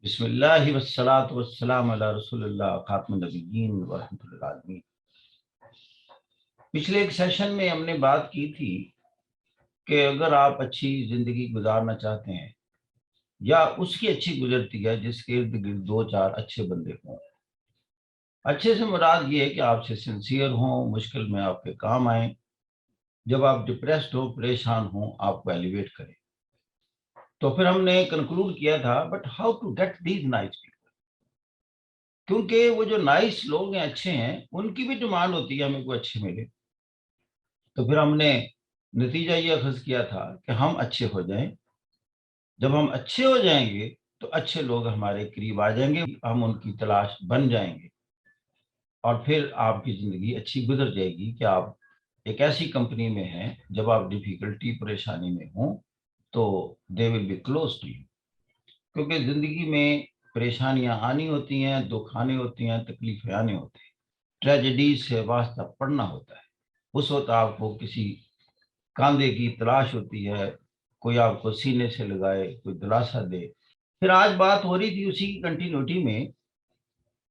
بسم اللہ والصلاة والسلام علی رسول اللہ خاتم النبیین ورحمۃ اللہ عالمین۔ پچھلے ایک سیشن میں ہم نے بات کی تھی کہ اگر آپ اچھی زندگی گزارنا چاہتے ہیں یا اس کی اچھی گزرتی ہے جس کے ارد گرد دو چار اچھے بندے ہوں۔ اچھے سے مراد یہ ہے کہ آپ سے سنسیئر ہوں، مشکل میں آپ کے کام آئیں، جب آپ ڈپریسڈ ہوں، پریشان ہوں، آپ کو ایلیویٹ کریں۔ تو پھر ہم نے کنکلوڈ کیا تھا but how to get these nice people, کیونکہ وہ جو نائس لوگ ہیں، اچھے ہیں، ان کی بھی ڈیمانڈ ہوتی ہے ہمیں کوئی اچھے ملے۔ تو پھر ہم نے نتیجہ یہ اخذ کیا تھا کہ ہم اچھے ہو جائیں۔ جب ہم اچھے ہو جائیں گے تو اچھے لوگ ہمارے قریب آ جائیں گے، ہم ان کی تلاش بن جائیں گے، اور پھر آپ کی زندگی اچھی گزر جائے گی کہ آپ ایک ایسی کمپنی میں ہیں جب آپ ڈیفیکلٹی پریشانی میں ہوں تو they will be close to you, کیونکہ زندگی میں پریشانیاں آنی ہوتی ہیں، دکھ آنے ہوتی ہیں، تکلیفیں آنے ہوتی ہیں، ٹریجڈیز سے واسطہ پڑنا ہوتا ہے۔ اس وقت آپ کو کسی کاندھے کی تلاش ہوتی ہے، کوئی آپ کو سینے سے لگائے، کوئی دلاسا دے۔ پھر آج بات ہو رہی تھی اسی کی کنٹینیوٹی میں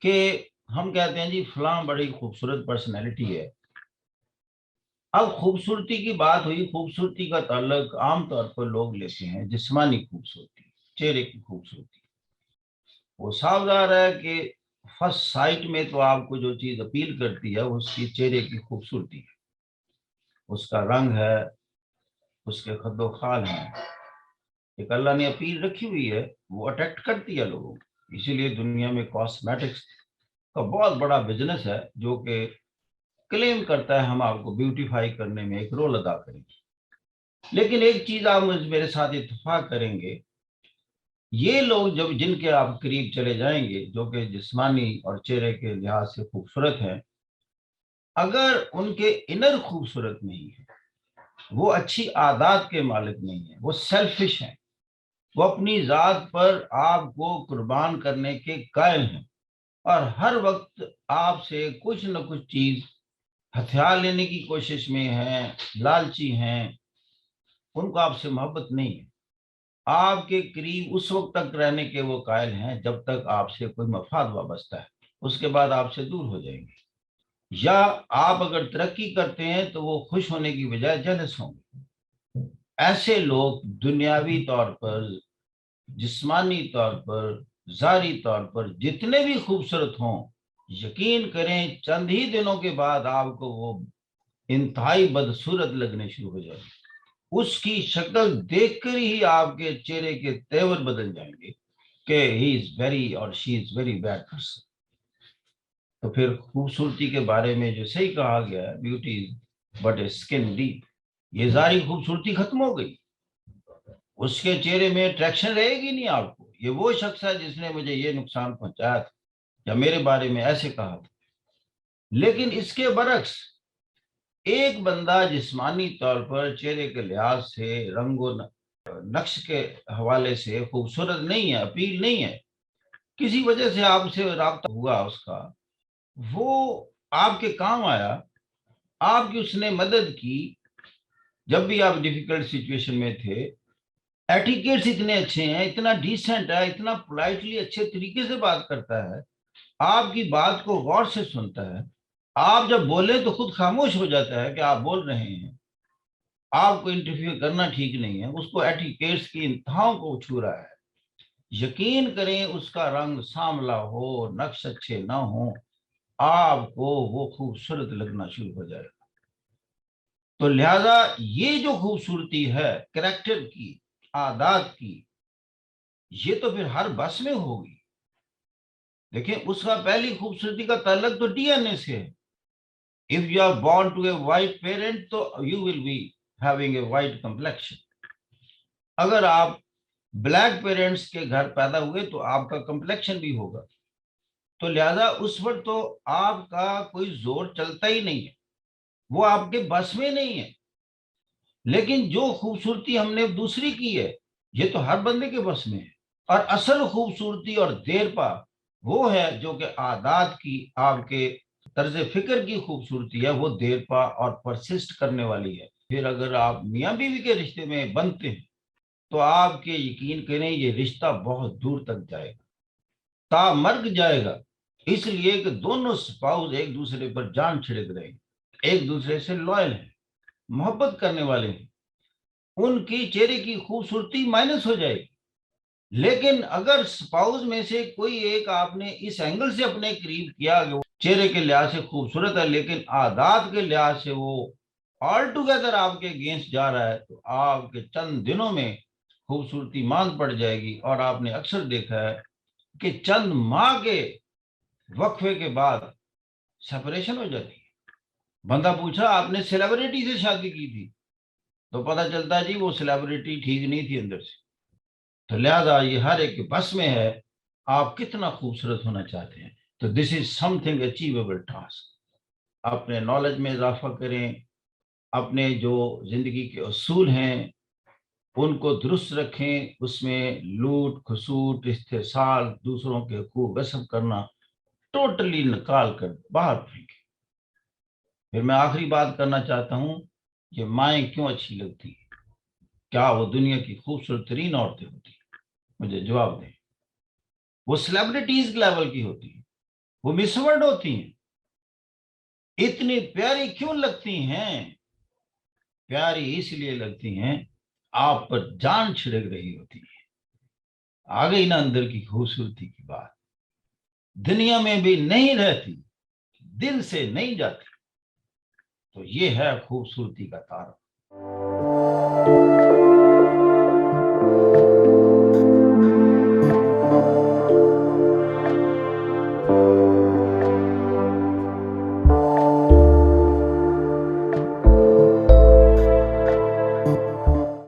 کہ ہم کہتے ہیں جی فلاں بڑی خوبصورت پرسنالٹی ہے۔ اب خوبصورتی کی بات ہوئی، خوبصورتی کا تعلق عام طور پر لوگ لیتے ہیں جسمانی خوبصورتی، چہرے کی خوبصورتی۔ وہ صاف ظاہر ہے کہ فرسٹ سائٹ میں تو آپ کو جو چیز اپیل کرتی ہے اس کی چہرے کی خوبصورتی ہے، اس کا رنگ ہے، اس کے خد و خال ہیں، ایک اللہ نے اپیل رکھی ہوئی ہے، وہ اٹریکٹ کرتی ہے لوگوں کو۔ اسی لیے دنیا میں کاسمیٹکس کا بہت بڑا بزنس ہے جو کہ کلیم کرتا ہے ہم آپ کو بیوٹیفائی کرنے میں ایک رول ادا کریں گے۔ لیکن ایک چیز آپ میرے ساتھ اتفاق کریں گے، یہ لوگ جب جن کے آپ قریب چلے جائیں گے جو کہ جسمانی اور چہرے کے لحاظ سے خوبصورت ہیں، اگر ان کے انر خوبصورت نہیں ہے، وہ اچھی عادات کے مالک نہیں ہیں، وہ سیلفش ہیں، وہ اپنی ذات پر آپ کو قربان کرنے کے قائل ہیں اور ہر وقت آپ سے کچھ نہ کچھ چیز ہتھیار لینے کی کوشش میں ہیں، لالچی ہیں، ان کو آپ سے محبت نہیں ہے، آپ کے قریب اس وقت تک رہنے کے وہ قائل ہیں جب تک آپ سے کوئی مفاد وابستہ ہے، اس کے بعد آپ سے دور ہو جائیں گے۔ یا آپ اگر ترقی کرتے ہیں تو وہ خوش ہونے کی بجائے جلس ہوں گے۔ ایسے لوگ دنیاوی طور پر، جسمانی طور پر، ظاہری طور پر جتنے بھی خوبصورت ہوں، یقین کریں چند ہی دنوں کے بعد آپ کو وہ انتہائی بدصورت لگنے شروع ہو جائے گی۔ اس کی شکل دیکھ کر ہی آپ کے چہرے کے تیور بدل جائیں گے کہ ہی از ویری اور شی از ویری بیڈ پرسن۔ تو پھر خوبصورتی کے بارے میں جو صحیح کہا گیا ہے، beauty is but a skin deep, یہ ظاہری خوبصورتی ختم ہو گئی، اس کے چہرے میں اٹریکشن رہے گی نہیں آپ کو، یہ وہ شخص ہے جس نے مجھے یہ نقصان پہنچایا تھا یا میرے بارے میں ایسے کہا تھا۔ لیکن اس کے برعکس ایک بندہ جسمانی طور پر چہرے کے لحاظ سے، رنگ و نقش کے حوالے سے خوبصورت نہیں ہے، اپیل نہیں ہے، کسی وجہ سے آپ سے رابطہ ہوا اس کا، وہ آپ کے کام آیا، آپ کی اس نے مدد کی جب بھی آپ ڈیفیکلٹ سچویشن میں تھے، ایٹیکیٹس اتنے اچھے ہیں، اتنا ڈیسنٹ ہے، اتنا پولائٹلی اچھے طریقے سے بات کرتا ہے، آپ کی بات کو غور سے سنتا ہے، آپ جب بولیں تو خود خاموش ہو جاتا ہے کہ آپ بول رہے ہیں، آپ کو انٹرفیئر کرنا ٹھیک نہیں ہے، اس کو ایٹیکیٹس کی انتہاؤں کو چھو رہا ہے۔ یقین کریں اس کا رنگ سانولا ہو، نقش اچھے نہ ہوں، آپ کو وہ خوبصورت لگنا شروع ہو جائے گا۔ تو لہذا یہ جو خوبصورتی ہے کریکٹر کی، عادات کی، یہ تو پھر ہر بس میں ہوگی۔ دیکھیں اس کا پہلی خوبصورتی کا تعلق تو ڈی این اے سے ہے۔ If you are born to a white parent تو you will be having a white complexion۔ اگر آپ بلیک پیرنٹس کے گھر پیدا ہوئے تو آپ کا کمپلیکشن بھی ہوگا۔ تو لہذا اس پر تو آپ کا کوئی زور چلتا ہی نہیں ہے، وہ آپ کے بس میں نہیں ہے۔ لیکن جو خوبصورتی ہم نے دوسری کی ہے، یہ تو ہر بندے کے بس میں ہے، اور اصل خوبصورتی اور دیر پا وہ ہے جو کہ عادات کی، آپ کے طرز فکر کی خوبصورتی ہے، وہ دیر پا اور پرسسٹ کرنے والی ہے۔ پھر اگر آپ میاں بیوی کے رشتے میں بنتے ہیں تو آپ کے یقین کریں یہ رشتہ بہت دور تک جائے گا۔ تا مرگ جائے گا، اس لیے کہ دونوں سپاؤس ایک دوسرے پر جان چھڑک رہے ہیں، ایک دوسرے سے لوئل ہیں، محبت کرنے والے ہیں، ان کی چہرے کی خوبصورتی مائنس ہو جائے گی۔ لیکن اگر سپاؤس میں سے کوئی ایک آپ نے اس اینگل سے اپنے قریب کیا کہ وہ چہرے کے لحاظ سے خوبصورت ہے لیکن عادات کے لحاظ سے وہ آل ٹوگیدر آپ کے اگینسٹ جا رہا ہے، تو آپ کے چند دنوں میں خوبصورتی ماند پڑ جائے گی۔ اور آپ نے اکثر دیکھا ہے کہ چند ماہ کے وقفے کے بعد سپریشن ہو جاتی ہے۔ بندہ پوچھا آپ نے سیلیبریٹی سے شادی کی تھی، تو پتہ چلتا ہے جی وہ سیلیبریٹی ٹھیک نہیں تھی اندر سے۔ تو لہذا یہ ہر ایک بس میں ہے آپ کتنا خوبصورت ہونا چاہتے ہیں۔ تو دس از سم تھنگ اچیویبل ٹاسک۔ اپنے نالج میں اضافہ کریں، اپنے جو زندگی کے اصول ہیں ان کو درست رکھیں، اس میں لوٹ کھسوٹ استحصال دوسروں کے حقوق غصب کرنا ٹوٹلی نکال کر باہر پھینکیں۔ پھر میں آخری بات کرنا چاہتا ہوں کہ مائیں کیوں اچھی لگتی ہیں؟ کیا وہ دنیا کی خوبصورت ترین عورتیں ہوتی ہیں؟ مجھے جواب دیں۔ وہ سیلیبریٹیز لیول کی ہوتی ہیں، وہ مس ورلڈ ہوتی ہیں، اتنی پیاری کیوں لگتی ہیں؟ پیاری اس لیے لگتی ہیں آپ پر جان چھڑک رہی ہوتی ہے۔ آ گئی نا اندر کی خوبصورتی کی بات، دنیا میں بھی نہیں رہتی، دل سے نہیں جاتی۔ تو یہ ہے خوبصورتی کا تعارف۔